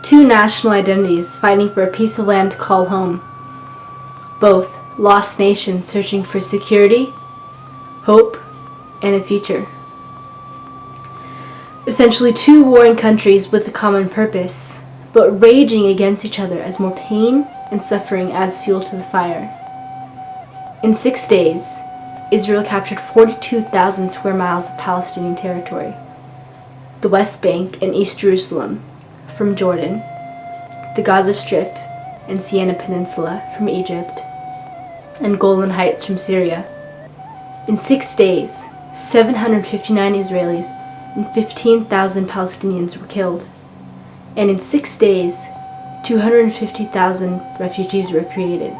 Two national identities fighting for a piece of land to call home. Both lost nations searching for security, hope, and a future. Essentially two warring countries with a common purpose, but raging against each other as more pain and suffering adds fuel to the fire. In 6 days, Israel captured 42,000 square miles of Palestinian territory. The West Bank and East Jerusalem from Jordan, the Gaza Strip and Sinai Peninsula from Egypt, and Golan Heights from Syria. In 6 days, 759 Israelis and 15,000 Palestinians were killed. And in 6 days, 250,000 refugees were created.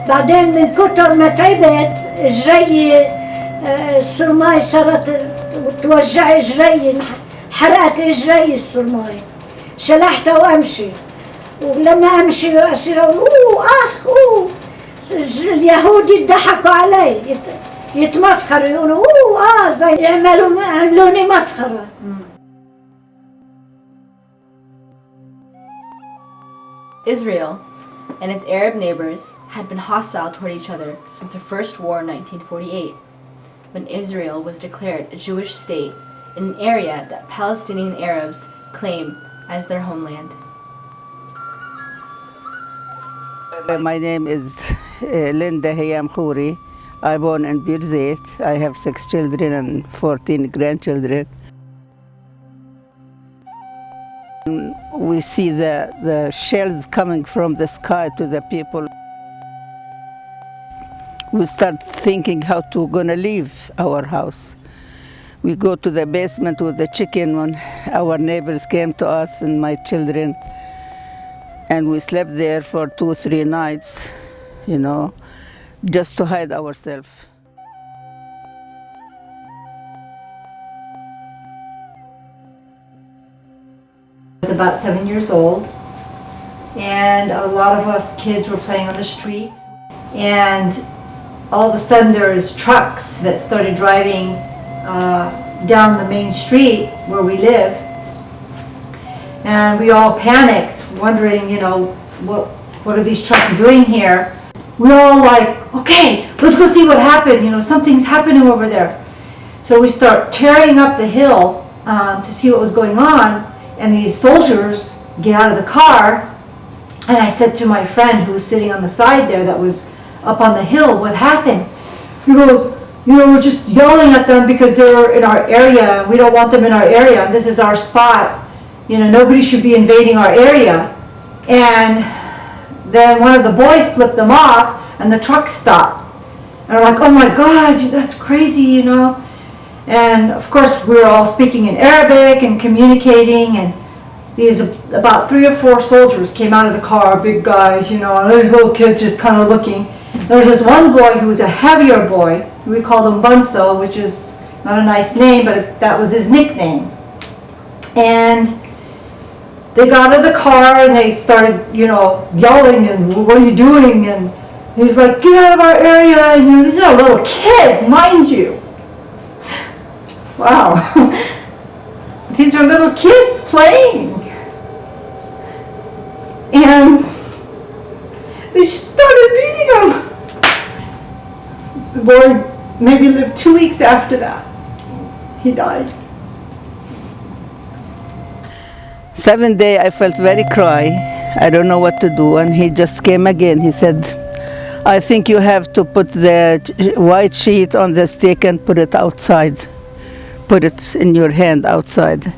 بعدين من كتر ما تعبت اجري السرماي صارت توجع اجري حرقت اجري السرماي شلحتها وامشي ولما امشي اصير اقول اوه اليهود يضحكوا علي يتمسخروا يقولوا زي عملوني مسخره. Israel and its Arab neighbors had been hostile toward each other since the First War in 1948, when Israel was declared a Jewish state in an area that Palestinian Arabs claim as their homeland. My name is Linda Hayam Khouri. I born in Birzeit. I have 6 children and 14 grandchildren. We see the shells coming from the sky to the people. We start thinking how to gonna leave our house. We go to the basement with the chicken when our neighbors came to us and my children, and we slept there for 2-3 nights, just to hide ourselves. I was about 7 years old, and a lot of us kids were playing on the streets, and all of a sudden there was trucks that started driving down the main street where we live, and we all panicked, wondering, what are these trucks doing here? We all like, okay, let's go see what happened, something's happening over there. So we start tearing up the hill to see what was going on, and these soldiers get out of the car, and I said to my friend who was sitting on the side there that was up on the hill, what happened? He goes, we're just yelling at them because they're in our area. We don't want them in our area, and this is our spot. Nobody should be invading our area. And then one of the boys flipped them off, and the truck stopped. And I'm like, oh my God, that's crazy, And of course, we were all speaking in Arabic and communicating, and these about 3 or 4 soldiers came out of the car, big guys, and there's little kids just kind of looking. There was this one boy who was a heavier boy. We called him Bunso, which is not a nice name, but that was his nickname. And they got out of the car and they started, yelling and, what are you doing? And he's like, get out of our area. And these are little kids, mind you. Wow. These are little kids playing. And they just started beating him. The boy maybe lived 2 weeks after that. He died. 7th day I felt very cry. I don't know what to do, and he just came again. He said, I think you have to put the white sheet on the stick and put it outside. Put it in your hand outside.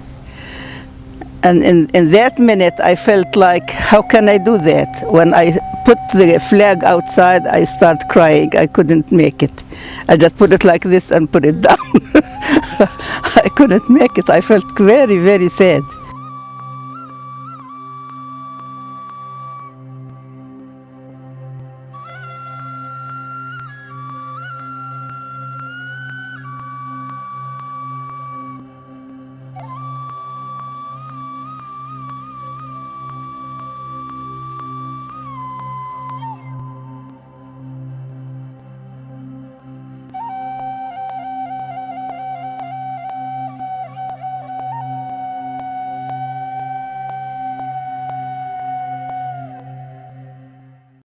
And in that minute, I felt like, how can I do that? When I put the flag outside, I start crying. I couldn't make it. I just put it like this and put it down. I couldn't make it. I felt very, very sad.